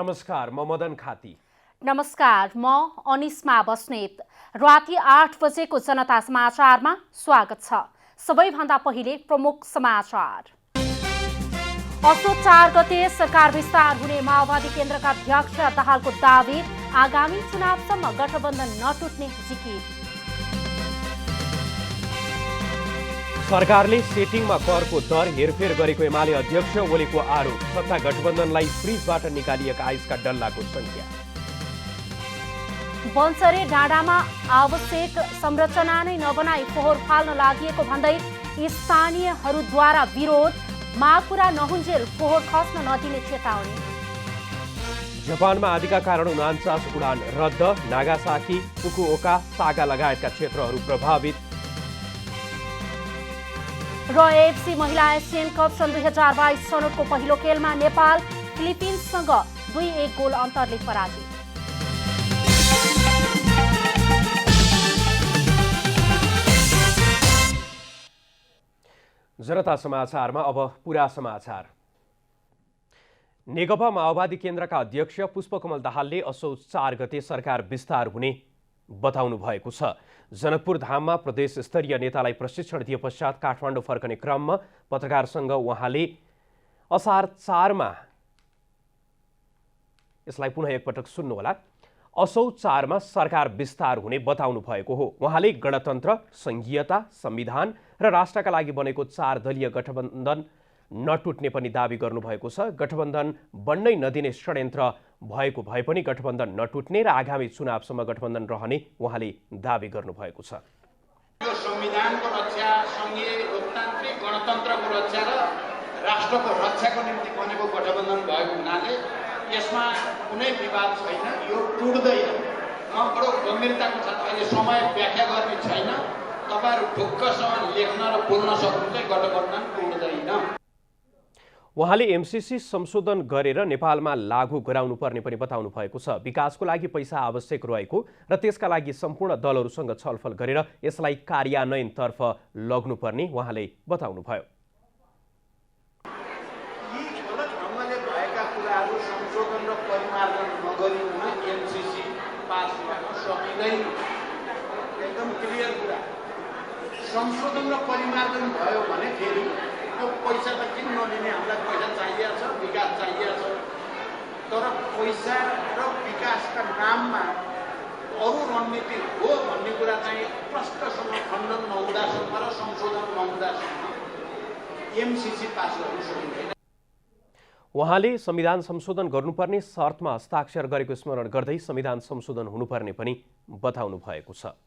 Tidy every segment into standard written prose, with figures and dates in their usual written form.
नमस्कार, म मदन खाती। नमस्कार, म अनिस्मा बस्नेत। राति 8 बजेको जनता समाचारमा स्वागत छ। सबैभन्दा पहिले प्रमुख समाचार। असोज 4 गते सरकार विस्तार हुने माओवादी केन्द्रका अध्यक्ष दाहालको दावी। आगामी चुनावसम्म गठबन्धन नटुट्ने जिकिर। सरकारले सेटिङमा करको दर हेरफेर गरेको एमाले अध्यक्ष ओलीको आरोप। सत्ता गठबन्धनलाई फ्रिजबाट निकालिएका आइसका डल्लाको संख्या। बन्सरे डाँडामा आवश्यक संरचना नै नबनाई फोहोर फाल्न लागिएको भन्दै स्थानीयहरूद्वारा विरोध। माग पूरा नहुन्जेल फोहोर खस्न नदिने चेतावनी। जापानमा आदिका कारण 49 उडान रद्द। नागासाकी, फुकुओका, सागा लगायतका क्षेत्रहरू प्रभावित। र एएफसी महिला एसियन कप सन् 2022 छनौटको पहिलो खेलमा नेपाल फिलिपिन्ससँग 2-1 गोल अन्तरले पराजित। जनता समाचारमा अब पूरा समाचार। नेकपा माओवादी केन्द्रका अध्यक्ष पुष्पकमल दाहालले असोज 4 गते सरकार विस्तार हुने बताउनु भएको छ। जनकपुर धाममा प्रदेश स्तरीय नेतालाई प्रशिक्षण दिए पश्चात काठमाडौँ फर्कने क्रममा पत्रकारसँग उहाँले असार 4 मा यसलाई पुनः एकपटक सुन्नुहोला। असोज 4 मा सरकार विस्तार हुने बताउनु भएको हो। उहाँले गणतन्त्र, संघीयता, संविधान र राष्ट्रका लागि बनेको 4 दलीय गठबन्धन नटुट्ने पनि दावी गर्नुभएको छ। गठबन्धन बन्नै नदिने षड्यन्त्र भएको भए पनि गठबन्धन नटुट्ने र आगामी चुनावसम्म गठबन्धन रहने उहाँले दावी गर्नुभएको छ। संविधानको रक्षा, संघीय लोकतान्त्रिक गणतन्त्रको रक्षा र राष्ट्रको रक्षाको निम्ति बनेको गठबन्धन भएको हुनाले यसमा कुनै विवाद छैन, यो टुट्दैन। म बडो गम्भीरताको साथ अहिले समय व्याख्या गर्ने छैन। तपाईहरु ढुक्कसँग लेख्न र बोल्न सक्नुहुन्छ, गठबन्धन टुट्दैन। उहाँले एमसीसी संशोधन गरेर नेपालमा लागू गराउनुपर्ने पनि बताउनु भएको छ। विकासको लागि पैसा आवश्यक रहेको र त्यसका लागि सम्पूर्ण दलहरूसँग छलफल गरेर यसलाई कार्यान्वयनतर्फ लग्नुपर्ने उहाँले बताउनुभयो। यी गलत ढङ्गले भएका कुराहरू संशोधन र परिमार्जन नगरिकन एमसीसी पास गर्न सकिँदैन। एकदम क्लियर कुरा। संशोधन र परिमार्जन भयो भने फेरि पैसा त किन नलिने, हामीलाई पैसा चाहिएको छ, विकास चाहिएको छ। तर पैसा र विकासका नाममा अरू रणनीति हो भन्ने कुरा चाहिँ प्रष्टसँग खण्डन नहुँदासम्म र संशोधन नहुँदासम्म एमसीसी पास गर्न सकिँदैन। उहाँले संविधान संशोधन गर्नुपर्ने शर्तमा हस्ताक्षर गरेको स्मरण गर्दै संविधान संशोधन हुनुपर्ने पनि बताउनु भएको छ।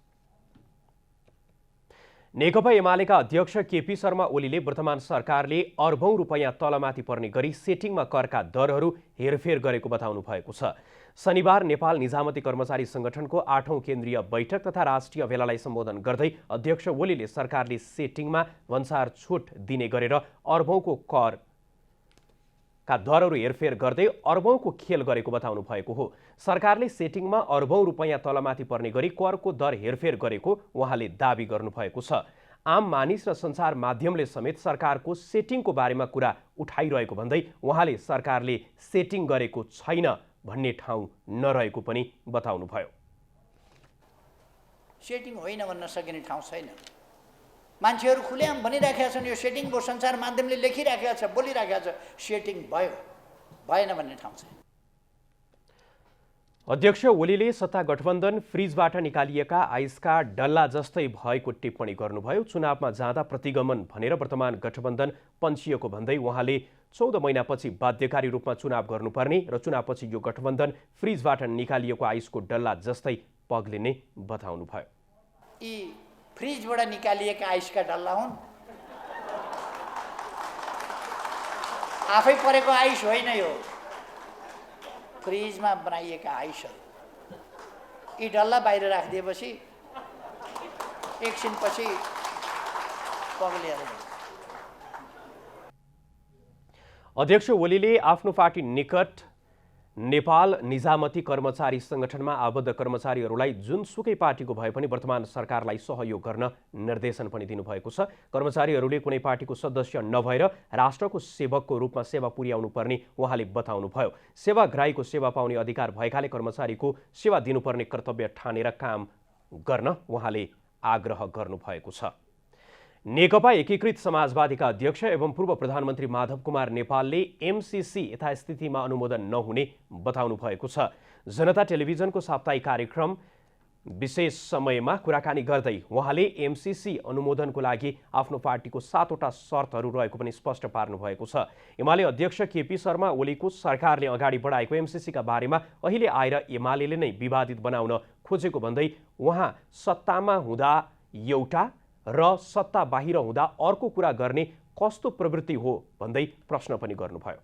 नेकपा एमालेका अध्यक्ष केपी शर्मा ओलीले वर्तमान सरकारले अर्बौं रुपैयाँ तलमाथि पर्ने गरी सेटिङमा करका दरहरू हेरफेर गरेको बताउनु भएको छ। शनिबार नेपाल निजामती कर्मचारी संगठनको 8औं केन्द्रीय बैठक तथा राष्ट्रिय भेलालाई सम्बोधन गर्दै अध्यक्ष ओलीले सरकारले सेटिङमा भन्सार छुट दिने गरेर अर्बौंको कर का दरहरू हेरफेर गर्दै अर्बौंको खेल गरेको बताउनु भएको हो। सरकारले सेटिङमा अर्बौं रुपैयाँ तलमाथि पर्ने गरी करको दर हेरफेर गरेको उहाँले दावी गर्नुभएको छ। आम मानिस र सञ्चार माध्यमले समेत सरकारको सेटिङको बारेमा कुरा उठाइरहेको भन्दै उहाँले सरकारले सेटिङ गरेको छैन भन्ने ठाउँ नरहेको पनि बताउनुभयो। सेटिङ होइन भन्न सकिने ठाउँ छैन। मान्छेहरू खुलेआम भनिराखेका छन्, यो सेटिङ भयो, सञ्चार माध्यमले लेखिराखेका छ, बोलिराखेका छ, सेटिङ भयो, भएन भन्ने ठाउँ छैन। अध्यक्ष ओलीले सत्ता गठबन्धन फ्रिजबाट निकालिएका आइसका डल्ला जस्तै भएको टिप्पणी गर्नुभयो। चुनावमा जाँदा प्रतिगमन भनेर वर्तमान गठबन्धन पन्छिएको भन्दै उहाँले 14 महिनापछि बाध्यकारी रूपमा चुनाव गर्नुपर्ने र चुनावपछि यो गठबन्धन फ्रिजबाट निकालिएको आइसको डल्ला जस्तै पग्लिने बताउनुभयो। यी फ्रिजबाट निकालिएका आइसका डल्ला हुन्, आफै परेको आइस होइन, यो फ्रिजमा बनाइएका आइसहरू। यी डल्ला बाहिर राखिदिएपछि एकछिनपछि पग्लिएर जान्छ। अध्यक्ष ओलीले आफ्नो पार्टी निकट नेपाल निजामती कर्मचारी सङ्गठनमा आबद्ध कर्मचारीहरूलाई जुनसुकै पार्टीको भए पनि वर्तमान सरकारलाई सहयोग गर्न निर्देशन पनि दिनुभएको छ। कर्मचारीहरूले कुनै पार्टीको सदस्य नभएर राष्ट्रको सेवकको रूपमा सेवा पुर्याउनु पर्ने उहाँले बताउनुभयो। सेवाग्राहीको सेवा पाउने अधिकार भएकाले कर्मचारीको सेवा दिनुपर्ने कर्तव्य ठानेर काम गर्न उहाँले आग्रह गर्नुभएको छ। नेकपा एकीकृत समाजवादीका अध्यक्ष एवं पूर्व प्रधानमन्त्री माधव कुमार नेपालले एमसीसी यथास्थितिमा अनुमोदन नहुने बताउनु भएको छ। जनता टेलिभिजनको साप्ताहिक कार्यक्रम विशेष समयमा कुराकानी गर्दै उहाँले एमसीसी अनुमोदनको लागि आफ्नो पार्टीको 7वटा शर्तहरू रहेको पनि स्पष्ट पार्नु भएको छ। एमाले अध्यक्ष केपी शर्मा ओलीको सरकारले अगाडि बढाएको एमसीसीका बारेमा अहिले आएर एमाले नै विवादित बनाउन खोजेको भन्दै उहाँ सत्तामा हुँदा एउटा र सत्ता बाहिर हुँदा अर्को कुरा गर्ने कस्तो प्रवृत्ति हो भन्दै प्रश्न पनि गर्नुभयो।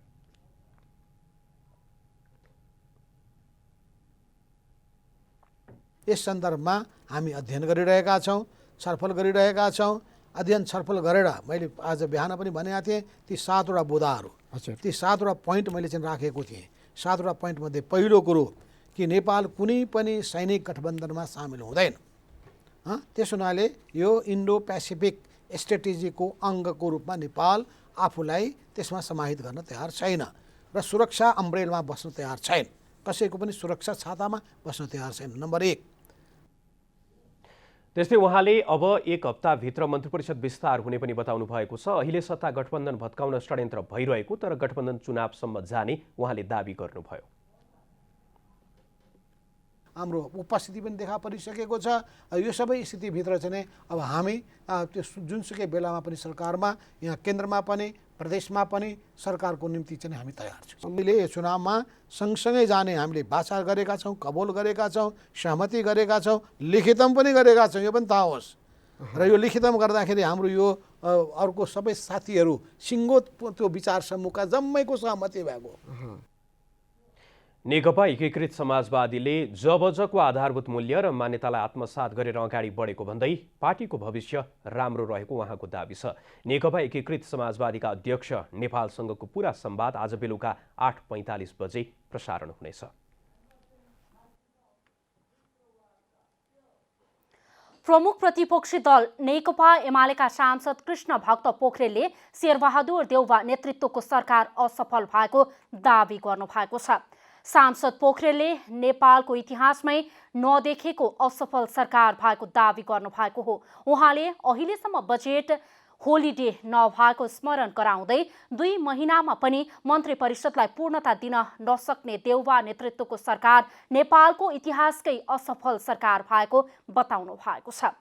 यस सन्दर्भमा हामी अध्ययन गरिरहेका छौँ, छलफल गरिरहेका छौँ। अध्ययन छलफल गरेर मैले आज बिहान पनि भनेका थिएँ ती 7वटा बुँदाहरू, ती 7वटा पोइन्ट मैले चाहिँ राखेको थिएँ। 7वटा पोइन्टमध्ये पहिलो कुरो कि नेपाल कुनै पनि सैनिक गठबन्धनमा सामेल हुँदैन। त्यस हुनाले यो इन्डो पेसिफिक स्ट्रेटेजीको अङ्गको रूपमा नेपाल आफूलाई त्यसमा समाहित गर्न तयार छैन र सुरक्षा अम्ब्रेलमा बस्न तयार छैन। कसैको पनि सुरक्षा छातामा बस्न तयार छैन, नम्बर 1। त्यस्तै उहाँले अब 1 हप्ताभित्र मन्त्री परिषद विस्तार हुने पनि बताउनु भएको छ। अहिले सत्ता गठबन्धन भत्काउन षड्यन्त्र भइरहेको तर गठबन्धन चुनावसम्म जाने उहाँले दाबी गर्नुभयो। हाम्रो उपस्थिति पनि देखा परिसकेको छ। यो सबै स्थितिभित्र चाहिँ अब हामी त्यो जुनसुकै बेलामा पनि सरकारमा, यहाँ केन्द्रमा पनि प्रदेशमा पनि सरकारको निम्ति चाहिँ हामी तयार छौँ। हामीले यो चुनावमा सँगसँगै जाने हामीले वाचा गरेका छौँ, कबोल गरेका छौँ, सहमति गरेका छौँ, लिखितम पनि गरेका छौँ। यो पनि थाहा होस्। र यो लिखितम गर्दाखेरि हाम्रो यो अर्को सबै साथीहरू सिङ्गो त्यो विचार समूहका जम्मैको सहमति भएको। नेकपा एकीकृत समाजवादीले जबजको आधारभूत मूल्य र मान्यतालाई आत्मसात गरेर अगाडि बढेको भन्दै पार्टीको भविष्य राम्रो रहेको उहाँको दाबी छ। नेकपा एकीकृत समाजवादीका अध्यक्ष नेपालसँगको पूरा संवाद आज बेलुका 8:45 बजे प्रसारण हुनेछ। प्रमुख प्रतिपक्षी दल नेकपा एमालेका सांसद कृष्ण भक्त पोखरेलले शेरबहादुर देउवा नेतृत्वको सरकार असफल भएको दाबी गर्नुभएको छ। सांसद पोखरेलले नेपालको इतिहासमै नदेखेको असफल सरकार भएको दाबी गर्नुभएको हो। उहाँले अहिलेसम्म बजेट होलिडे नभएको स्मरण गराउँदै 2 महिनामा पनि मन्त्री परिषदलाई पूर्णता दिन नसक्ने देउवा नेतृत्वको सरकार नेपालको इतिहासकै असफल सरकार भएको बताउनु भएको छ।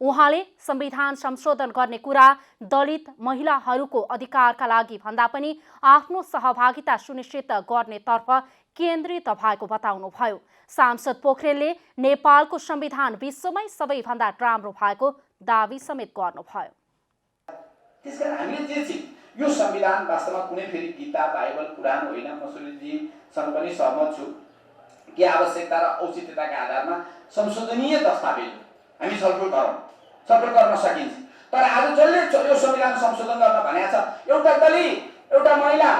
उहाँले संविधान संशोधन गर्ने कुरा दलित महिलाहरूको अधिकारका लागि भन्दा पनि आफ्नो सहभागिता सुनिश्चित गर्नेतर्फ केन्द्रित भएको बताउनुभयो। सांसद पोखरेलले नेपालको संविधान विश्वमै सबैभन्दा राम्रो भएको दाबी समेत गर्नुभयो। त्यसकारण हामीले जे चाहिँ यो संविधान वास्तवमा कुनै फेरि गीता बाइबल कुरान होइन। म सुनिलजीसँग पनि सहमत छु कि आवश्यकता र औचित्यताका आधारमा संशोधनीय दस्तावेज हामी छलफल गर्न सकिन्छ। तर आज जसले यो संविधान संशोधन गर्न भनेको छ एउटा दलित, एउटा महिला,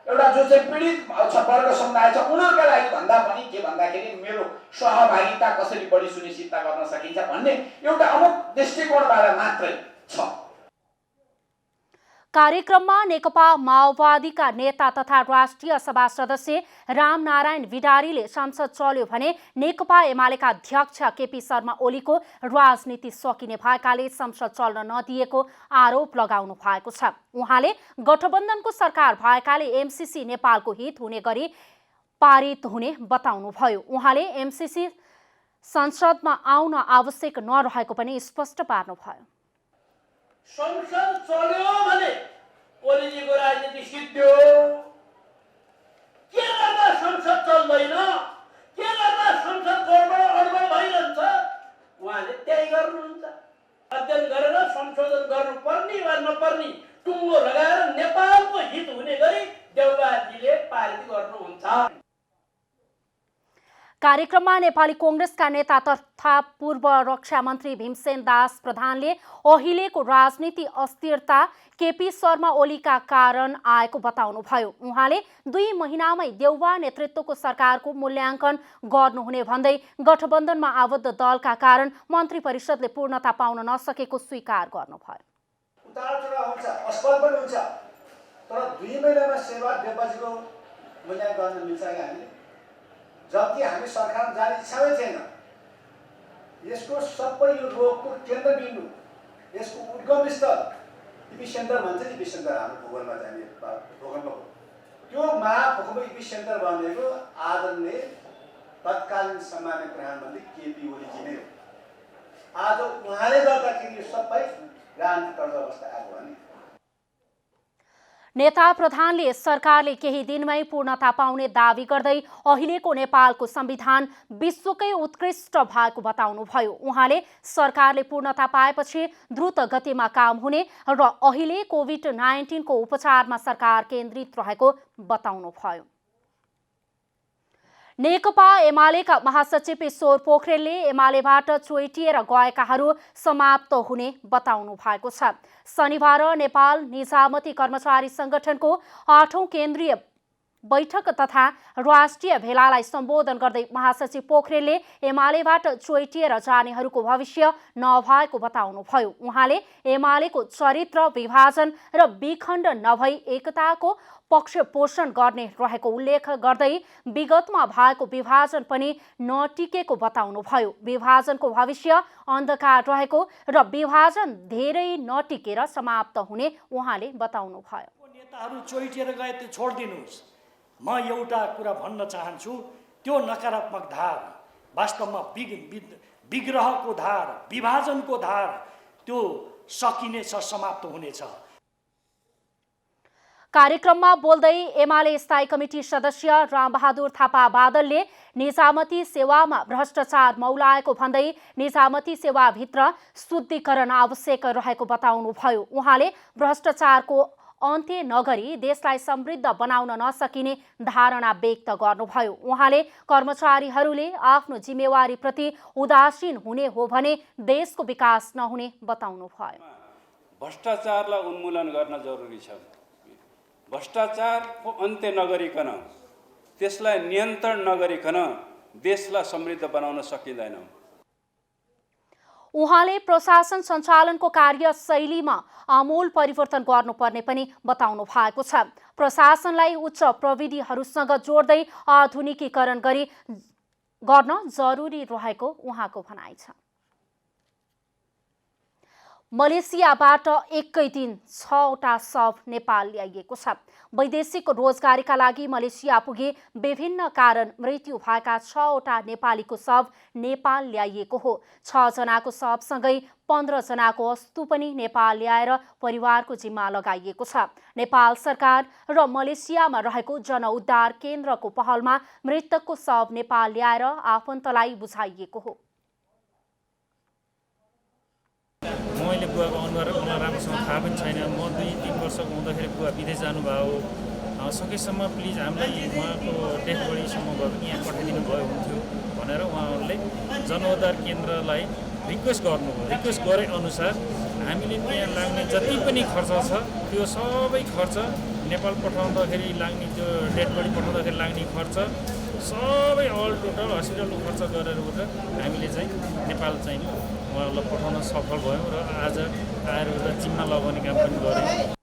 एउटा जो चाहिँ पीडित वर्ग समुदाय छ उनीहरूका लागि भन्दा पनि के भन्दाखेरि मेरो सहभागिता कसरी बढी सुनिश्चित गर्न सकिन्छ भन्ने एउटा अमुक दृष्टिकोणबाट मात्रै छ। कार्यक्रममा नेकपा माओवादीका नेता तथा राष्ट्रिय सभा सदस्य रामनारायण विडारीले संसद चल्यो भने नेकपा एमालेका अध्यक्ष केपी शर्मा ओलीको राजनीति सकिने भएकाले संसद चल्न नदिएको आरोप लगाउनु भएको छ। उहाँले गठबन्धनको सरकार भएकाले एमसीसी नेपालको हित हुने गरी पारित हुने बताउनुभयो। उहाँले एमसीसी संसदमा आउन आवश्यक नरहेको पनि स्पष्ट पार्नुभयो। संसद चल्यो भने ओलीजीको राजनीति सिद्धियो। के गर्दा संसद चल्दैन, के गर्दा संसद गडबड भइरहन्छ, उहाँले त्यही गर्नुहुन्छ। अध्ययन गरेर संशोधन गर्नुपर्ने वा नपर्ने टुङ्गो लगाएर नेपालको हित हुने गरी देउवाजीले पारित गर्नुहुन्छ। कार्यक्रममा नेपाली कांग्रेसका नेता तथा पूर्व रक्षा मन्त्री भीमसेन दास प्रधानले अहिलेको राजनीति अस्थिरता केपी शर्मा ओलीका कारण आएको बताउनुभयो। उहाँले 2 महिनामै देउवा नेतृत्वको सरकारको मूल्याङ्कन गर्नुहुने भन्दै गठबन्धनमा आबद्ध दलका कारण मन्त्री परिषदले पूर्णता पाउन नसकेको स्वीकार गर्नुभयो। उतार-चढाव हुन्छ, असफल पनि हुन्छ, तर 2 महिनामा सेवा देवबाजीको मूल्याङ्कन गर्न मिल्छ कि हामीले? जबकि हामी सरकार जाने इच्छा थिएन। यसको सबै यो रोगको केन्द्रबिन्दु, यसको उद्गम स्थल इपिसेन्टर भन्छ नि, इपिसेन्टर हाम्रो भूगोलमा जाने भूकम्प हो। त्यो महाभूकम्प इपिसेन्टर भनेको आदरणीय तत्कालीन सम्माननीय प्रधानमन्त्री केपी ओलीजी नै हो। आज उहाँले गर्दाखेरि यो सबै राजनीतिक अवस्था आएको हो नि। नेता प्रधानले सरकारले केही दिनमै पूर्णता पाउने दावी गर्दै अहिलेको नेपालको संविधान विश्वकै उत्कृष्ट भएको बताउनुभयो। उहाँले सरकारले पूर्णता पाएपछि द्रुत गतिमा काम हुने र अहिले कोभिड-19 को उपचारमा सरकार केन्द्रित रहेको बताउनुभयो। नेकपा एमालेका महासचिव ईश्वर पोखरेलले एमालेबाट चोइटिएर गएकाहरू समाप्त हुने बताउनु भएको छ। शनिबार नेपाल निजामती कर्मचारी संगठनको 8औं केन्द्रीय बैठक तथा राष्ट्रिय भेलालाई सम्बोधन गर्दै महासचिव पोखरेलले एमालेबाट चोइटिएर जानेहरूको भविष्य नभएको बताउनुभयो। उहाँले एमालेको चरित्र विभाजन र विखण्ड नभई एकताको पक्ष पोषण गर्ने रहेको उल्लेख गर्दै विगतमा भएको विभाजन पनि नटिकेको बताउनुभयो। विभाजनको भविष्य अन्धकार रहेको र विभाजन धेरै नटिकेर समाप्त हुने उहाँले बताउनुभयो। नेताहरू चोइटिएर गए त्यो छोडिदिनुहोस्। म एउटा कुरा भन्न चाहन्छु, त्यो नकारात्मक धार वास्तवमा विग्रहको धार, विभाजनको धार त्यो सकिनेछ, समाप्त हुनेछ। कार्यक्रममा बोल्दै एमाले स्थायी कमिटी सदस्य रामबहादुर थापा बादलले निजामती सेवामा भ्रष्टाचार मौलाएको भन्दै निजामती सेवाभित्र शुद्धिकरण आवश्यक रहेको बताउनुभयो। उहाँले भ्रष्टाचारको अन्त्य नगरी देशलाई समृद्ध बनाउन नसकिने धारणा व्यक्त गर्नुभयो। उहाँले कर्मचारीहरूले आफ्नो जिम्मेवारीप्रति उदासीन हुने हो भने देशको विकास नहुने बताउनुभयो। भ्रष्टाचारलाई उन्मूलन गर्न जरुरी छ। भ्रष्टाचारको अन्त्य नगरिकन, त्यसलाई नियन्त्रण नगरिकन देशलाई समृद्ध बनाउन सकिँदैन। उहाँले प्रशासन सञ्चालनको कार्यशैलीमा आमूल परिवर्तन गर्नुपर्ने पनि बताउनु भएको छ। प्रशासनलाई उच्च प्रविधिहरूसँग जोड्दै आधुनिकीकरण गर्न जरुरी रहेको उहाँको भनाइ छ। मलेसियाबाट एकै दिन 6वटा शव नेपाल ल्याइएको छ। वैदेशिक रोजगारीका लागि मलेसिया पुगे विभिन्न कारण मृत्यु भएका 6वटा नेपालीको शव नेपाल ल्याइएको हो। 6 जनाको शवसँगै 15 जनाको अस्तु पनि नेपाल ल्याएर परिवारको जिम्मा लगाइएको छ। नेपाल सरकार र मलेसियामा रहेको जनउद्धार केन्द्रको पहलमा मृतकको शव नेपाल ल्याएर आफन्तलाई बुझाइएको हो। मैले बुवाको अनुहार मलाई राम्रोसँग थाहा पनि छैन। म 2-3 वर्षको हुँदाखेरि बुवा विदेश जानुभयो। सकेसम्म प्लिज हामीलाई उहाँको डेथ बडीसम्म भयो भने यहाँ पठाइदिनु भयो हुन्थ्यो भनेर उहाँहरूले जनउद्धार केन्द्रलाई रिक्वेस्ट गर्नुभयो। रिक्वेस्ट गरे अनुसार हामीले त्यहाँ लाग्ने जति पनि खर्च छ त्यो सबै खर्च नेपाल पठाउँदाखेरि लाग्ने, त्यो डेथ बडी पठाउँदाखेरि लाग्ने खर्च सबै अल टोटल हस्पिटलको खर्च गरेर उता हामीले चाहिँ नेपाल चाहिँ उहाँहरूलाई पठाउन सफल भयौँ र आज आएर उता जिम्मा लगाउने काम पनि गऱ्यौँ।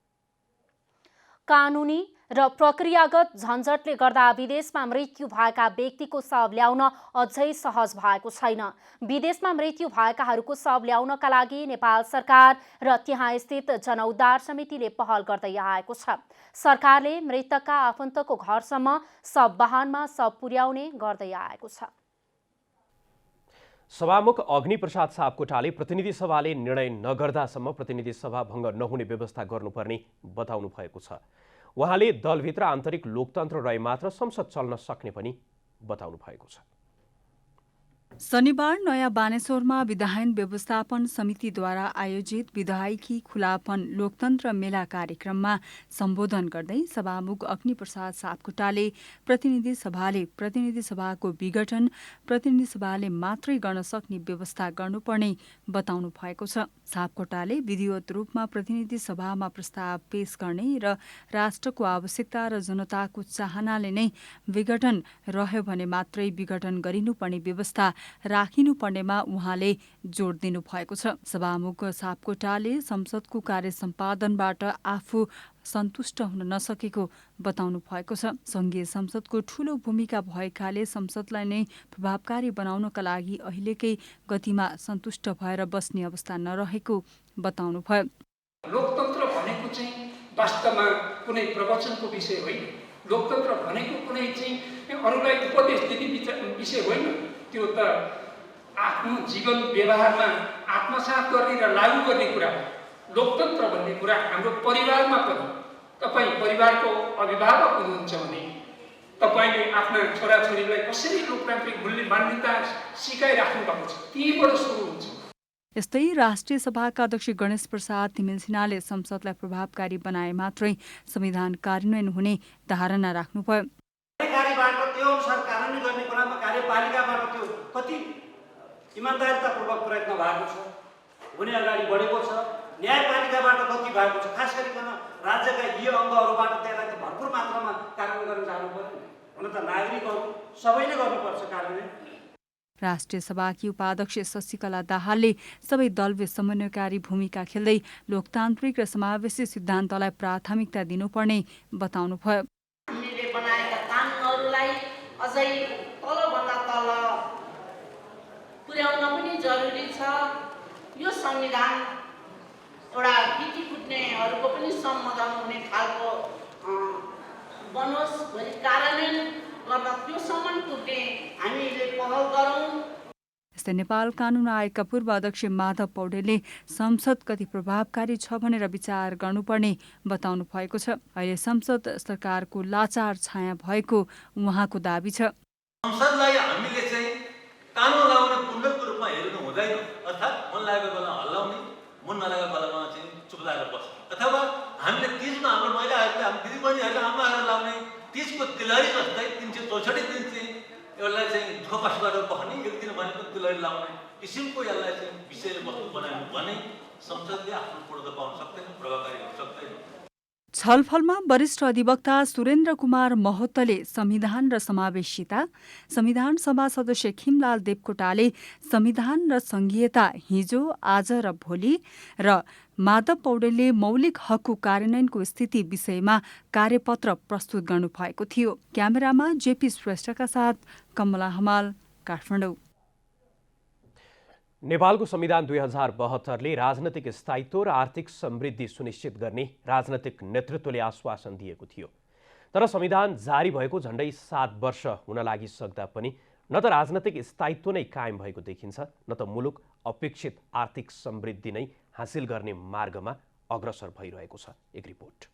कानुनी र प्रक्रियागत झन्झटले गर्दा विदेशमा मृत्यु भएका व्यक्तिको शव ल्याउन अझै सहज भएको छैन। विदेशमा मृत्यु भएकाहरूको शव ल्याउनका लागि नेपाल सरकार र त्यहाँ स्थित जनउद्धार समितिले पहल गर्दै आएको छ। सरकारले मृतकका आफन्तको घरसम्म शव वाहनमा शव पुर्याउने गर्दै आएको छ। सभामुख अग्निप्रसाद सापकोटाले प्रतिनिधि सभाले निर्णय नगर्दासम्म प्रतिनिधि सभा भङ्ग नहुने व्यवस्था गर्नुपर्ने बताउनु भएको छ। उहाँले दलभित्र आन्तरिक लोकतन्त्र रहे मात्र संसद चल्न सक्ने पनि बताउनु भएको छ। शनिबार नयाँ बानेश्वरमा विधायन व्यवस्थापन समितिद्वारा आयोजित विधायकी खुलापन लोकतन्त्र मेला कार्यक्रममा सम्बोधन गर्दै सभामुख अग्निप्रसाद सापकोटाले प्रतिनिधि सभाको विघटन प्रतिनिधि सभाले मात्रै गर्न सक्ने व्यवस्था गर्नुपर्ने बताउनु भएको छ। सापकोटाले विधिवत रूपमा प्रतिनिधि सभामा प्रस्ताव पेश गर्ने र राष्ट्रको आवश्यकता र जनताको चाहनाले नै विघटन रह्यो भने मात्रै विघटन गरिनुपर्ने व्यवस्था राखिनुपर्नेमा उहाँले जोड दिनु भएको छ। सभामुख सापकोटाले संसदको कार्य सम्पादनबाट आफू सन्तुष्ट हुन नसकेको बताउनु भएको छ। संघीय संसदको ठूलो भूमिका भएकाले संसदलाई नै प्रभावकारी बनाउनका लागि अहिलेकै गतिमा सन्तुष्ट भएर बस्ने अवस्था नरहेको बताउनुभयो। लोकतन्त्र भनेको चाहिँ वास्तवमा कुनै प्रवचनको विषय होइन। लोकतन्त्र भनेको कुनै चाहिँ अरूलाई उपदेश दिने विषय होइन। त्यो त आफ्नो जीवन व्यवहारमा आत्मसात गर्ने र लागू गर्ने कुरा। लोकतन्त्र भन्ने कुरा हाम्रो परिवारमा पनि, तपाईँ परिवारको अभिभावक हुनुहुन्छ भने तपाईँले आफ्ना छोराछोरीलाई कसरी लोकतान्त्रिक मूल्य मान्यता सिकाइराख्नु भएको छ, त्यहीबाट सुरु हुन्छ। यस्तै राष्ट्रिय सभाका अध्यक्ष गणेश प्रसाद तिमिल सिन्हाले संसदलाई प्रभावकारी बनाए मात्रै संविधान कार्यान्वयन हुने धारणा राख्नुभयो। कार्यबाट त्यो अनुसार कार्यान्वयन गर्ने कुरामा कार्यपालिकाबाट त्यो कति इमान्दारितापूर्वक प्रयत्न भएको छ, हुने अगाडि बढेको छ, न्यायपालिकाबाट कति भएको छ, खास गरिकन राज्यका यी अङ्गहरूबाट त्यसलाई त भरपुर मात्रामा कार्यान्वयन गर्न जानु पर्यो। हुन त नागरिकहरू सबैले गर्नुपर्छ कार्यान्वयन। राष्ट्रिय सभाकी उपाध्यक्ष शशिकला दाहालले सबै दलले समन्वयकारी भूमिका खेल्दै लोकतान्त्रिक र समावेशी सिद्धान्तलाई प्राथमिकता दिनुपर्ने बताउनुभयो। हामीले बनाएका कानुनहरूलाई अझै तलभन्दा तल पुर्याउन पनि जरुरी छ। यो संविधान एउटा पिटी फुट्नेहरूको पनि सम्मोदन हुने खालको बनोस्, भोलि कार्यान्वयन गर्न त्योसम्म पुग्ने हामीले पहल गरौँ। यस्तै नेपाल कानुन आयोगका पूर्व अध्यक्ष माधव पौडेलले संसद कति प्रभावकारी छ भनेर विचार गर्नुपर्ने बताउनु भएको छ। अहिले संसद सरकारको लाचार छाया भएको उहाँको दाबी छ। संसदलाई हामीले चाहिँ कानुन लगाउन पूर्णको रूपमा हेर्नु हुँदैन। अर्थात् मन लागेको बेला हल्लाउने, मन नलागेको बेलामा चाहिँ चुप लागेर बस्ने, अथवा हामीले तीजमा हाम्रो महिलाहरूले, हाम्रो दिदीबहिनीहरूले आमाहरू लाउने तीजको तिलहरी जस्तै 364 दिन चाहिँ यसलाई चाहिँ दुःख कष्ट गरेर बस्ने, एक दिन भनेको तिलहरी लाउने किसिमको यसलाई चाहिँ विषयवस्तु बनायो भने संसदले आफ्नो पूर्णता पाउन सक्दैन, प्रभावकारी हुन सक्दैन। छलफलमा वरिष्ठ अधिवक्ता सुरेन्द्र कुमार महतोले संविधान र समावेशिता, संविधान सभा सदस्य खिमलाल देवकोटाले संविधान र संघीयता हिजो, आज र भोलि र माधव पौडेलले मौलिक हकको कार्यान्वयनको स्थिति विषयमा कार्यपत्र प्रस्तुत गर्नुभएको थियो। क्यामेरामा जेपी श्रेष्ठका साथ कमला हमाल, काठमाडौँ। नेपालको संविधान 2072ले राजनैतिक स्थायित्व र आर्थिक समृद्धि सुनिश्चित गर्ने राजनैतिक नेतृत्वले आश्वासन दिएको थियो। तर संविधान जारी भएको झण्डै 7 वर्ष हुन लागिसक्दा पनि न त राजनैतिक स्थायित्व नै कायम भएको देखिन्छ, न त मुलुक अपेक्षित आर्थिक समृद्धि नै हासिल गर्ने मार्गमा अग्रसर भइरहेको छ। एक रिपोर्ट।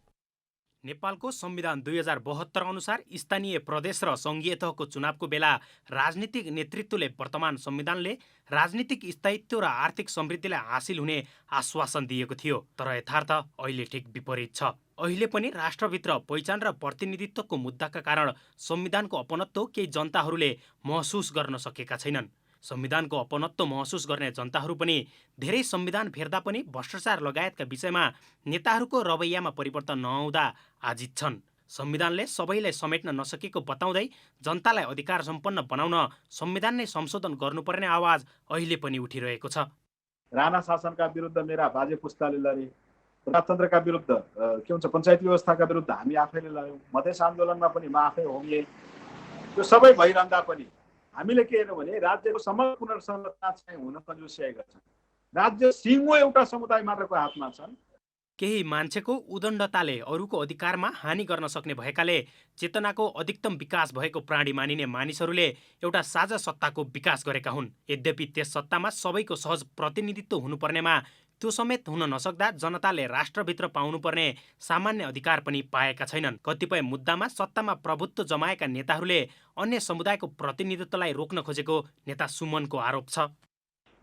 नेपालको संविधान 2072 अनुसार स्थानीय प्रदेश र संघीय तहको चुनावको बेला राजनीतिक नेतृत्वले वर्तमान संविधानले राजनीतिक स्थायित्व र आर्थिक समृद्धिलाई हासिल हुने आश्वासन दिएको थियो। तर यथार्थ अहिले ठिक विपरीत छ। अहिले पनि राष्ट्रभित्र पहिचान र प्रतिनिधित्वको मुद्दाका कारण संविधानको अपनत्व केही जनताहरूले महसुस गर्न सकेका छैनन्। संविधानको अपनत्व महसुस गर्ने जनताहरू पनि धेरै संविधान फेर्दा पनि भ्रष्टाचार लगायतका विषयमा नेताहरूको रवैयामा परिवर्तन नआउँदा आजित छन्। संविधानले सबैलाई समेट्न नसकेको बताउँदै जनतालाई अधिकार सम्पन्न बनाउन संविधान नै संशोधन गर्नुपर्ने आवाज अहिले पनि उठिरहेको छ। राणा शासनका विरुद्ध मेरा बाजे पुस्ताले लडे, प्रजातन्त्रका विरुद्ध के भन्छ पञ्चायती व्यवस्थाका विरुद्ध हामी आफैले लड्यौँ, मधेस आन्दोलनमा पनि म आफै होमिएँ। त्यो सबै भइरहँदा पनि हामीले के हेर्नु भने राज्यको समग्र पुनर्संरचना चाहिँ हुन कंजुसिएका छन्। राज्य सिङ्गो एउटा समुदाय मात्रको हातमा छन्। केही मान्छेको उदण्डताले अरूको अधिकारमा हानि गर्न सक्ने भएकाले चेतनाको अधिकतम विकास भएको प्राणी मानिने मानिसहरूले एउटा साझा सत्ताको विकास गरेका हुन्। यद्यपि त्यस सत्तामा सबैको सहज प्रतिनिधित्व हुनुपर्नेमा त्यो समेत हुन नसक्दा जनताले राष्ट्रभित्र पाउनुपर्ने सामान्य अधिकार पनि पाएका छैनन्। कतिपय मुद्दामा सत्तामा प्रभुत्व जमाएका नेताहरूले अन्य समुदायको प्रतिनिधित्वलाई रोक्न खोजेको नेता सुमनको आरोप छ।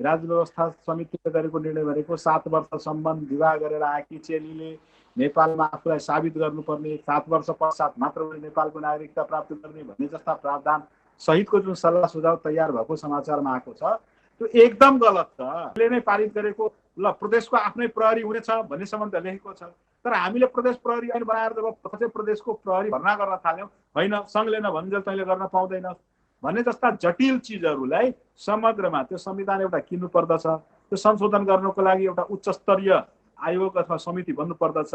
राज्य व्यवस्था समितिले गरेको निर्णय भनेको 7 वर्षसम्म विवाह गरेर आएकी चेलीले नेपालमा आफूलाई साबित गर्नुपर्ने, 7 वर्ष पश्चात मात्र नेपालको नागरिकता प्राप्त गर्ने भन्ने जस्ता प्रावधान सहितको जुन सल्लाह सुझाव तयार भएको समाचारमा आएको छ त्यो एकदम गलत छ। ले नै पारित गरेको ल प्रदेशको आफ्नै प्रहरी हुनेछ भन्नेसम्म त लेखेको छ, तर हामीले प्रदेश प्रहरी ऐन बनाएर जब प्रदेशको प्रहरी भर्ना गर्न थाल्यौँ, होइन सङ्घले नभन्जेल तैँले गर्न पाउँदैनस् भन्ने जस्ता जटिल चिजहरूलाई समग्रमा त्यो संविधान एउटा किन्नु पर्दछ। त्यो संशोधन गर्नको लागि एउटा उच्च स्तरीय आयोग अथवा समिति बन्नु पर्दछ।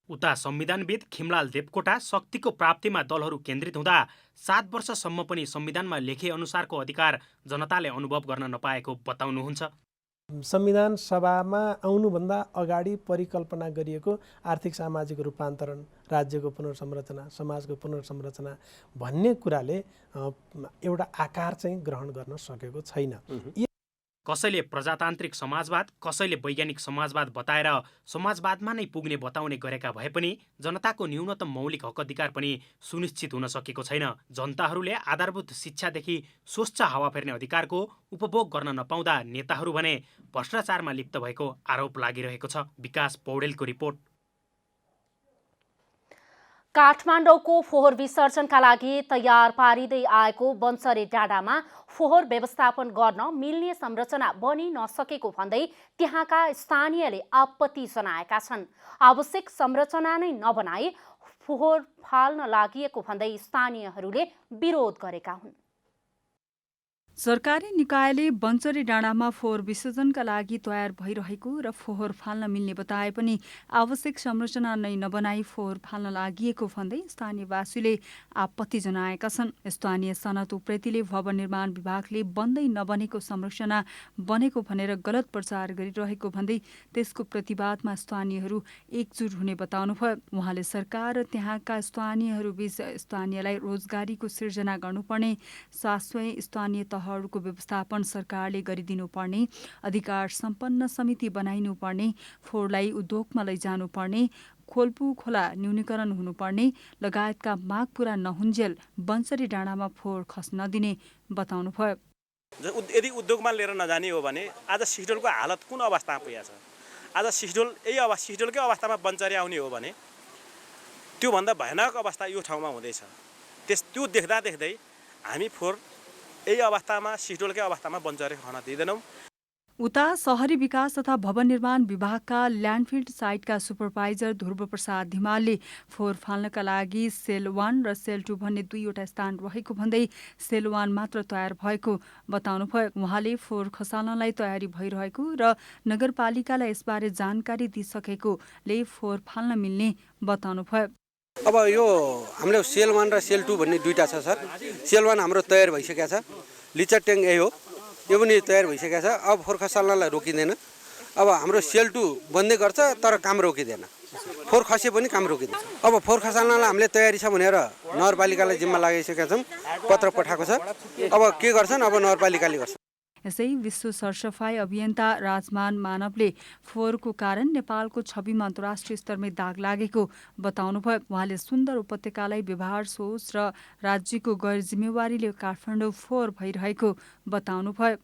उता संविधानविद खिमलाल देवकोटा शक्तिको प्राप्तिमा दलहरू केन्द्रित हुँदा 7 वर्षसम्म पनि संविधानमा लेखे अनुसारको अधिकार जनताले अनुभव गर्न नपाएको बताउनुहुन्छ। संविधान सभामा आउनुभन्दा अगाडि परिकल्पना गरिएको आर्थिक सामाजिक रूपान्तरण, राज्यको पुनर्संरचना, समाजको पुनर्संरचना भन्ने कुराले एउटा आकार चाहिँ ग्रहण गर्न सकेको छैन। कसैले प्रजातान्त्रिक समाजवाद, कसैले वैज्ञानिक समाजवाद बताएर समाजवादमा नै पुग्ने बताउने गरेका भए पनि जनताको न्यूनतम मौलिक हक अधिकार पनि सुनिश्चित हुन सकेको छैन। जनताहरूले आधारभूत शिक्षादेखि स्वच्छ हावा फेर्ने अधिकारको उपभोग गर्न नपाउँदा नेताहरू भने भ्रष्टाचारमा लिप्त भएको आरोप लागिरहेको छ। विकास पौडेलको रिपोर्ट। काठमाडौँको फोहोर विसर्जनका लागि तयार पारिँदै आएको बन्सरे डाँडामा फोहोर व्यवस्थापन गर्न मिल्ने संरचना बनि नसकेको भन्दै त्यहाँका स्थानीयले आपत्ति जनाएका छन्। आवश्यक संरचना नै नबनाई फोहोर फाल्न लागि भन्दै स्थानीयहरूले विरोध गरेका हुन्। सरकारी निकायले बन्चरे डाँडामा फोहोर विसर्जनका लागि तयार भइरहेको र फोहोर फाल्न मिल्ने बताए पनि आवश्यक संरचना नै नबनाई फोहोर फाल्न लागि भन्दै स्थानीयवासीले आपत्ति जनाएका छन्। स्थानीय सनत उप्रेतीले भवन निर्माण विभागले बन्दै नबनेको संरचना बनेको भनेर गलत प्रचार गरिरहेको भन्दै त्यसको प्रतिवादमा स्थानीयहरू एकजुट हुने बताउनुभयो। उहाँले सरकार र त्यहाँका स्थानीयहरूबीच स्थानीयलाई रोजगारीको सिर्जना गर्नुपर्ने, शाश्वत स्थानीय हरूको व्यवस्थापन सरकारले गरिदिनुपर्ने, अधिकार सम्पन्न समिति बनाइनुपर्ने, फोहोरलाई उद्योगमा लैजानुपर्ने, खोल्पु खोला न्यूनीकरण हुनुपर्ने लगायतका माग पूरा नहुन्जेल बन्सरी डाँडामा फोहोर खस्न नदिने बताउनुभयो। यदि उद्योगमा लिएर नजाने हो भने आज सिस्डोलको हालत कुन अवस्थामा पुगेको छ? आज सिस्डोलकै अवस्थामा बन्चरी आउने हो भने त्योभन्दा भयानक अवस्था यो ठाउँमा हुँदैछ। त्यो देख्दा देख्दै हामी फोहोर यही अवस्थामा सिस्डोलकै अवस्थामा बन्चरे खान दिँदैनौँ। उता शहरी विकास तथा भवन निर्माण विभागका ल्यान्डफिल्ड साइटका सुपरभाइजर ध्रुव प्रसाद धिमालले फोहोर फाल्नका लागि सेल 1 र सेल 2 भन्ने दुईवटा स्थान रहेको भन्दै सेल 1 मात्र तयार भएको बताउनुभयो। उहाँले फोहोर खसाल्नलाई तयारी भइरहेको र नगरपालिकालाई यसबारे जानकारी दिइसकेकोले फोहोर फाल्न मिल्ने बताउनुभयो। अब यो हाम्रो सेल 1 र सेल 2 भन्ने दुईटा छ सर। सेल 1 हाम्रो तयार भइसकेको छ, लिचर ट्याङ्क यही हो, यो पनि तयार भइसकेको छ। अब फोहोर खसाल्नलाई रोकिँदैन। अब हाम्रो सेल 2 बन्दै गर्छ तर काम रोकिँदैन, फोहोर खसे पनि काम रोकिँदैन। अब फोहोर खसाल्नलाई हामीले तयारी छ भनेर नगरपालिकालाई जिम्मा लगाइसकेका छौँ, पत्र पठाएको छ। अब के गर्छन्? अब नगरपालिकाले गर्छ। यसै विश्व सरसफाई अभियन्ता राजमान मानवले फोहोरको कारण नेपालको छविमा अन्तर्राष्ट्रिय स्तरमै दाग लागेको बताउनुभयो। उहाँले सुन्दर उपत्यकालाई व्यवहार सोच र राज्यको गैर जिम्मेवारीले काठमाडौँ फोहोर भइरहेको बताउनुभयो।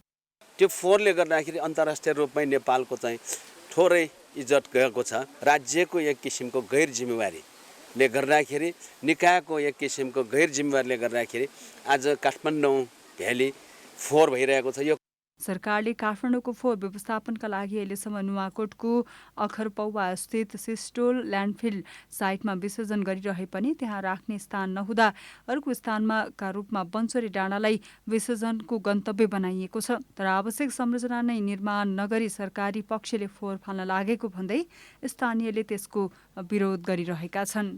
त्यो फोहोरले गर्दाखेरि अन्तर्राष्ट्रिय रूपमै नेपालको चाहिँ थोरै इज्जत गएको छ। राज्यको एक किसिमको गैर जिम्मेवारीले गर्दाखेरि, निकायको एक किसिमको गैर जिम्मेवारीले गर्दाखेरि आज काठमाडौँ भ्याली फोहोर भइरहेको छ। यो सरकारले काठमाडौँको फोहोर व्यवस्थापनका लागि अहिलेसम्म नुवाकोटको अखरपौवा स्थित सिस्टोल ल्यान्डफिल साइटमा विसर्जन गरिरहे पनि त्यहाँ राख्ने स्थान नहुँदा अर्को स्थानमा का रूपमा बन्चरी डाँडालाई विसर्जनको गन्तव्य बनाइएको छ। तर आवश्यक संरचना नै निर्माण नगरी सरकारी पक्षले फोहोर फाल्न लागेको भन्दै स्थानीयले त्यसको विरोध गरिरहेका छन्।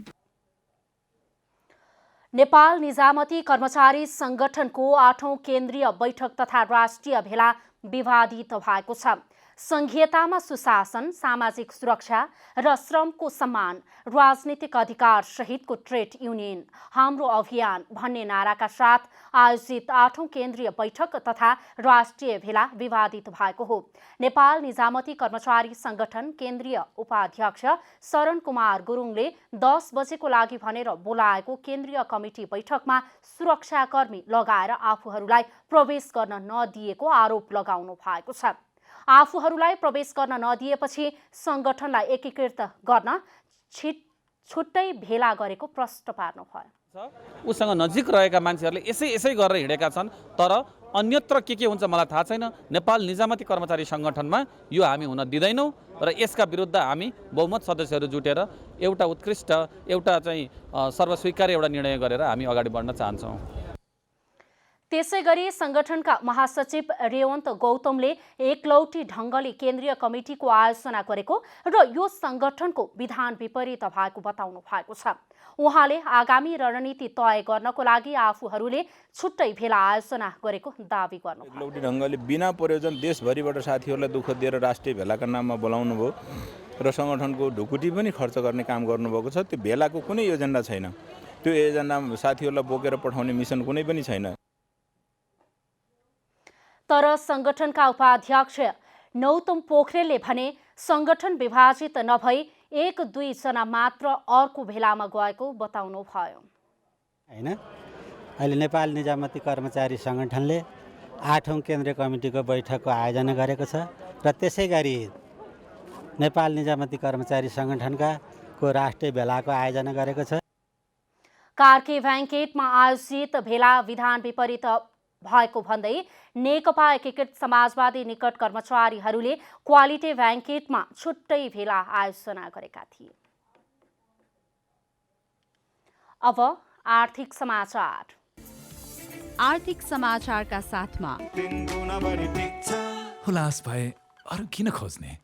नेपाल निजामती कर्मचारी संगठनको 8औं केन्द्रीय बैठक तथा राष्ट्रिय भेला विवादित भएको छ। संघीयतामा सुशासन, सामाजिक सुरक्षा र श्रमको सम्मान, राजनीतिक अधिकार सहितको ट्रेड युनियन हाम्रो अभियान भन्ने नाराका साथ आयोजित 8औं केन्द्रीय बैठक तथा राष्ट्रिय भेला विवादित भएको हो। नेपाल निजामती कर्मचारी संगठन केन्द्रीय उपाध्यक्ष शरण कुमार गुरुङले 10 बजेको लागि भनेर बोलाएको केन्द्रीय कमिटी बैठकमा सुरक्षाकर्मी लगाएर आफूहरूलाई प्रवेश गर्न नदिएको आरोप लगाउनु भएको छ। आफूहरूलाई प्रवेश गर्न नदिएपछि संगठनलाई एकीकृत गर्न छुट्टै भेला गरेको प्रश्न पार्नु भयो। उसँग नजिक रहेका मान्छेहरूले यसै गरेर हिँडेका छन्, तर अन्यत्र के हुन्छ मलाई थाहा छैन। नेपाल निजामती कर्मचारी संगठनमा यो हामी हुन दिँदैनौँ र यसका विरुद्ध हामी बहुमत सदस्यहरू जुटेर एउटा उत्कृष्ट, एउटा चाहिँ सर्वस्वीकार्य एउटा निर्णय गरेर हामी अगाडि बढ्न चाहन्छौँ। त्यसैगरी संगठनका महासचिव रेवन्त गौतमले एकलौटी ढङ्गले केन्द्रीय कमिटीको आयोजना गरेको र यो संगठनको विधान विपरीत भएको बताउनु भएको छ। उहाँले आगामी रणनीति तय गर्नको लागि आफूहरूले छुट्टै भेला आयोजना गरेको दावी गर्नु। एकलौटी ढङ्गले बिना प्रयोजन देशभरिबाट साथीहरूलाई दुःख दिएर राष्ट्रिय भेलाका नाममा बोलाउनु भयो र संगठनको ढुकुटी पनि खर्च गर्ने काम गर्नुभएको छ। त्यो भेलाको कुनै एजेन्डा छैन। त्यो एजेन्डा साथीहरूलाई बोकेर पठाउने मिसन कुनै पनि छैन। तर संगठनका उपाध्यक्ष नौतम पोखरेलले भने संगठन विभाजित नभई 1-2 जना मात्र अर्को भेलामा गएको बताउनु भयो। हैन, अहिले नेपाल निजामती कर्मचारी संगठनले 8औं केन्द्रीय कमिटीको बैठकको आयोजना गरेको छ र त्यसैगरी नेपाल निजामती कर्मचारी संगठनका राष्ट्रिय भेलाको आयोजना गरेको छ। कार्के ब्याङ्केटमा आयोजित भेला विधान विपरीत भएको भन्दै नेकपा एकीकृत समाजवादी निकट कर्मचारीहरूले क्वालिटी ब्याङ्केटमा छुट्टै भेला आयोजना गरेका थिए। अब आर्थिक समाचार। आर्थिक समाचारका साथमा हुलास भए अरू किन खोज्ने।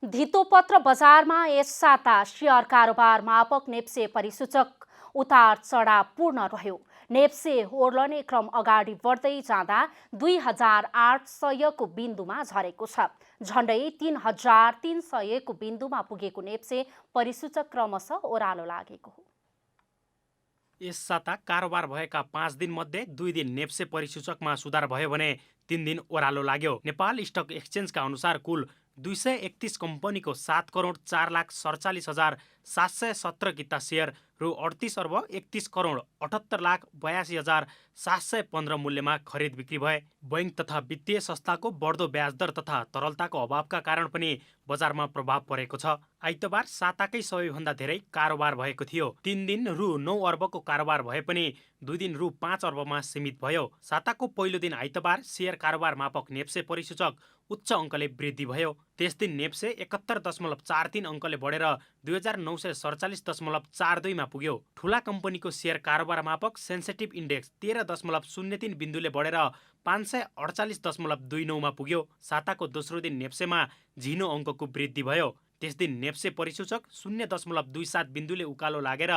धितोपत्र बजारमा यस साता शेयर कारोबार मापक नेप्से परिसूचक उतार चढाव पूर्ण रह्यो। नेप्से ओर्लने क्रम अगाडि बढ्दै जाँदा 2800 को बिन्दुमा झरेको छ। झण्डै 3300 को बिन्दुमा पुगेको नेप्से परिसूचक क्रमशः ओह्रालो लागेको हो। यस साता कारोबार भएका 5 दिन मध्ये 2 दिन नेप्से परिसूचकमा सुधार भयो भने 3 दिन ओह्रालो लाग्यो। नेपाल स्टक एक्सचेन्जका अनुसार कुल 231 कम्पनीको 7,47,47,717 किता सेयर रु 38,31,78,82,715 मूल्यमा खरिद बिक्री भए। बैंक तथा वित्तीय संस्थाको बढ्दो ब्याज दर तथा तरलताको अभावका कारण पनि बजारमा प्रभाव परेको छ। आइतबार साताकै सबैभन्दा धेरै कारोबार भएको थियो। 3 दिन रु 9 अर्बको कारोबार भए पनि 2 दिन रु 5 अर्बमा सीमित भयो। साताको पहिलो दिन आइतबार शेयर कारोबार मापक नेप्से परिसूचक उच्च अङ्कले वृद्धि भयो। त्यस दिन नेप्से 71.43 अङ्कले बढेर 2947.42 मा पुग्यो। ठूला कम्पनीको शेयर कारोबार मापक सेन्सेटिभ इन्डेक्स 13.03 बिन्दुले बढेर 548.29 मा पुग्यो। साताको दोस्रो दिन नेप्सेमा झिनो अङ्कको वृद्धि भयो। त्यस दिन नेप्से परिसूचक 0.27 बिन्दुले उकालो लागेर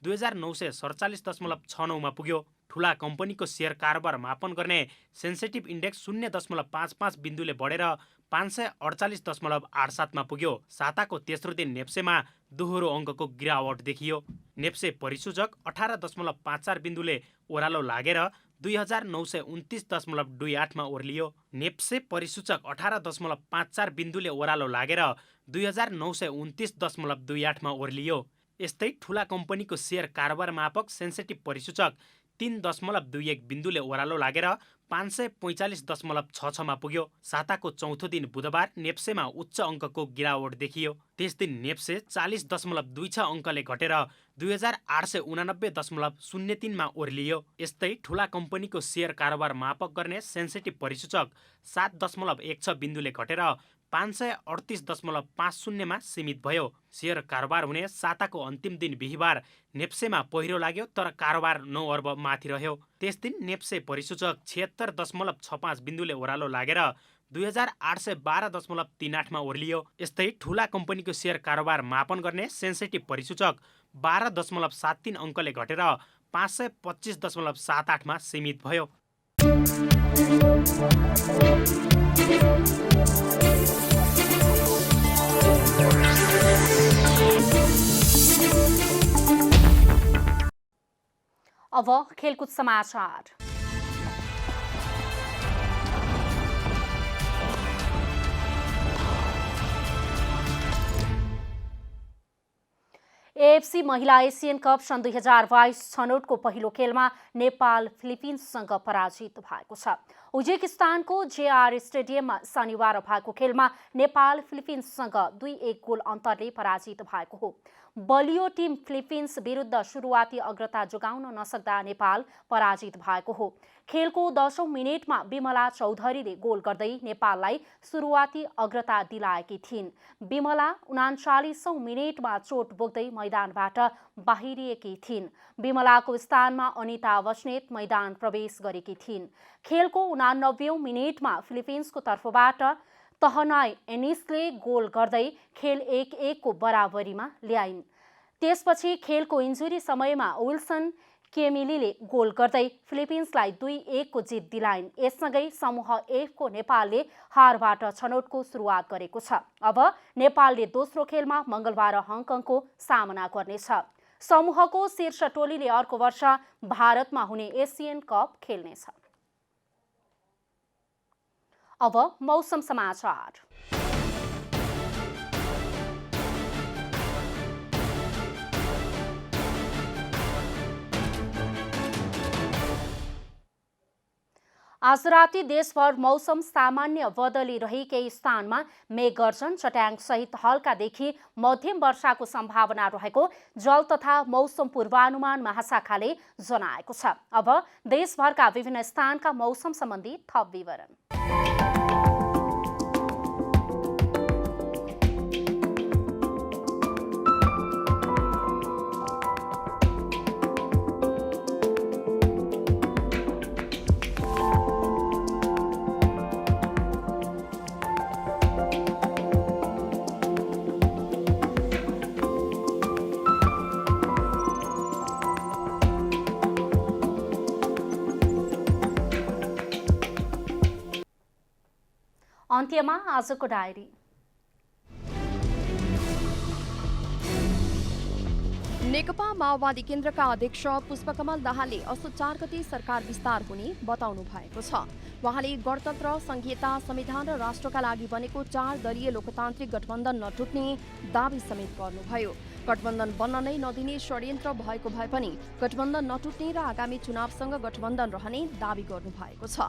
2947.69 मा पुग्यो। ठूला कम्पनीको शेयर कारोबार मापन गर्ने सेन्सेटिभ इन्डेक्स 0.55 बिन्दुले बढेर 548.87 मा पुग्यो। साताको तेस्रो दिन नेप्सेमा दोहोरो अङ्कको गिरावट देखियो। नेप्से परिसूचक 18.54 बिन्दुले ओह्रालो लागेर 2929.28 मा ओर्लियो। नेप्से परिसूचक 18.54 बिन्दुले ओह्रालो लागेर 2929.28 मा ओर्लियो। यस्तै ठूला कम्पनीको शेयर कारोबार मापक सेन्सेटिभ परिसूचक 3.21 बिन्दुले ओह्रालो लागेर 545.66 मा पुग्यो। साताको चौथो दिन बुधबार नेप्सेमा उच्च अङ्कको गिरावट देखियो। त्यस दिन नेप्से 40.26 अङ्कले घटेर 2889.03 मा ओर्लियो। यस्तै ठूला कम्पनीको शेयर कारोबार मापक गर्ने सेन्सेटिभ परिसूचक 7.16 बिन्दुले घटेर 538.50 मा सीमित भयो। शेयर कारोबार हुने साताको अन्तिम दिन बिहिबार नेप्सेमा पहिरो लाग्यो, तर कारोबार 9 अर्ब माथि रह्यो। त्यस दिन नेप्से परिसूचक 76.65 बिन्दुले ओह्रालो लागेर 2812.38 मा ओर्लियो। यस्तै ठूला कम्पनीको सेयर कारोबार मापन गर्ने सेन्सिटिभ परिसूचक 12.73 अङ्कले घटेर 525.78 मा सीमित भयो। अब खेलकुद समाचार। एएफसी महिला एसियन कप सन् 2022 छनौटको पहिलो खेलमा नेपाल फिलिपिन्ससँग पराजित भएको छ। उज्बेकिस्तानको जेआर स्टेडियममा शनिबार भएको खेलमा नेपाल फिलिपिन्ससँग 2-1 गोल अन्तरले पराजित भएको हो। बलियो टिम फिलिपिन्स विरुद्ध सुरुवाती अग्रता जोगाउन नसक्दा नेपाल पराजित भएको हो। खेलको 10औं मिनेटमा बिमला चौधरीले गोल गर्दै नेपाललाई सुरुवाती अग्रता दिलाएकी थिइन्। बिमला 39औं मिनेटमा चोट बोक्दै मैदानबाट बाहिरिएकी थिइन्। बिमलाको स्थानमा अनिता बस्नेत मैदान प्रवेश गरेकी थिइन्। खेलको 89औं मिनेटमा फिलिपिन्सको तर्फबाट तहनाई एनिसले गोल गर्दै खेल 1-1 को बराबरीमा ल्याइन्। त्यसपछि खेलको इन्जुरी समयमा विल्सन केमिलीले गोल गर्दै फिलिपिन्सलाई 2-1 को जित दिलाइन्। यससँगै समूह एफ को नेपालले हारबाट छनौटको सुरुवात गरेको छ। अब नेपालले दोस्रो खेलमा मंगलबार हङकङको सामना गर्नेछ। समूहको शीर्ष टोलीले अर्को वर्ष भारतमा हुने एसियन कप खेल्नेछ। अब मौसम समाचार। आज राति देशभर मौसम सामान्य बदली रही केही स्थानमा मेघगर्जन चट्याङ सहित हल्कादेखि मध्यम वर्षाको सम्भावना रहेको जल तथा मौसम पूर्वानुमान महाशाखाले जनाएको छ। अब देशभरका विभिन्न स्थानका मौसम सम्बन्धी थप विवरण। अन्त्यमा आजको डायरी। नेकपा माओवादी केन्द्रका अध्यक्ष पुष्पकमल दाहालले असोज 4 गते सरकार विस्तार हुने बताउनु भएको छ। उहाँले गणतन्त्र, संघीयता, संविधान र राष्ट्रका लागि बनेको 4 दलीय लोकतान्त्रिक गठबन्धन नटुट्ने दावी समेत गर्नुभयो। गठबन्धन बन्न नै नदिने षड्यन्त्र भएको भए पनि गठबन्धन नटुट्ने र आगामी चुनावसँग गठबन्धन रहने दावी गर्नुभएको छ।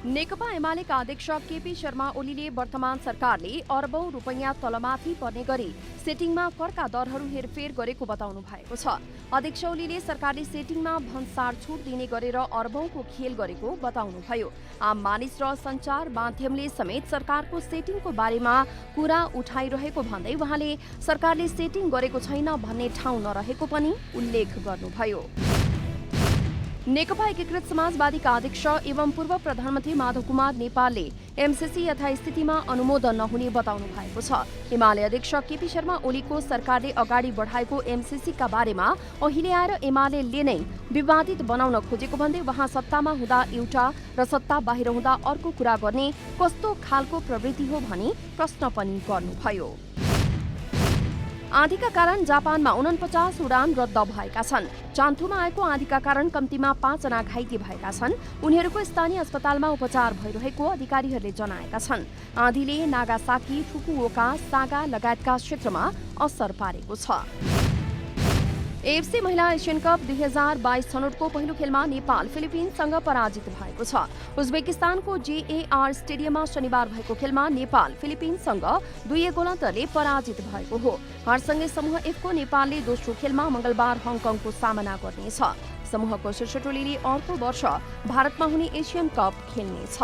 नेकपा एमालेका अध्यक्ष केपी शर्मा ओलीले वर्तमान सरकारले अरबौं रुपैयाँ तलमाथि पर्ने गरी सेटिङमा करका दरहरू हेरफेर गरेको बताउनु भएको छ। अध्यक्ष ओलीले सरकारले सेटिङमा भन्सार छुट दिने गरेर अरबौंको खेल गरेको बताउनुभयो। आम मानिस र सञ्चार माध्यमले समेत सरकारको सेटिङको बारेमा कुरा उठाइरहेको भन्दै उहाँले सरकारले सेटिङ गरेको छैन भन्ने ठाउँ नरहेको पनि उल्लेख गर्नुभयो। नेकपा एकीकृत समाजवादीका अध्यक्ष एवं पूर्व प्रधानमन्त्री माधव कुमार नेपालले एमसीसी यथास्थितिमा अनुमोदन नहुने बताउनु भएको छ। एमाले अध्यक्ष केपी शर्मा ओलीको सरकारले अगाडि बढाएको एमसीसीका बारेमा अहिले आएर एमाले नै विवादित बनाउन खोजेको भन्दै उहाँ सत्तामा हुँदा एउटा र सत्ता बाहिर हुँदा अर्को कुरा गर्ने कस्तो खालको प्रवृत्ति हो भनी प्रश्न पनि गर्नुभयो। आँधीका कारण जापानमा 49 उडान रद्द भएका छन्। चान्थुमा आएको आँधीका कारण कम्तीमा 5 जना घाइते भएका छन्। उनीहरूको स्थानीय अस्पतालमा उपचार भइरहेको अधिकारीहरूले जनाएका छन्। आँधीले नागासाकी, फुकुओका, सागा लगायतका क्षेत्रमा असर पारेको छ। एएफसी महिला एसियन कप 2022 छनौटको पहिलो खेलमा नेपाल फिलिपिन्ससँग पराजित भएको छ। उज्बेकिस्तानको जेएआर स्टेडियममा शनिबार भएको खेलमा नेपाल फिलिपिन्ससँग 2-1 गोल अन्तरले पराजित भएको हो। हारसँगै समूह एफको नेपालले दोस्रो खेलमा मंगलबार हङकङको सामना गर्नेछ। समूहको शीर्ष टोलीले अर्को वर्ष भारतमा हुने एसियन कप खेल्नेछ।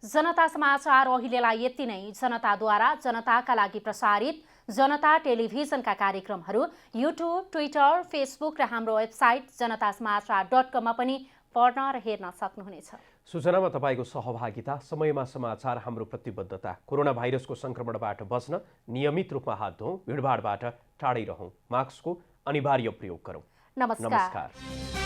जनता समाचार अहिलेलाई यति नै। जनताद्वारा जनताका लागि प्रसारित जनता टेलिभिजनका कार्यक्रमहरू युट्युब, ट्विटर, फेसबुक र हाम्रो वेबसाइट जनतासमाचार.com मा पनि पढ्न र हेर्न सक्नुहुनेछ। सूचनामा तपाईँको सहभागिता, समयमा समाचार हाम्रो प्रतिबद्धता। कोरोना भाइरसको संक्रमणबाट बच्न नियमित रूपमा हात धौँ, भिडभाडबाट टाढै रहौँ, मास्कको अनिवार्य प्रयोग गरौँ। नमस्कार।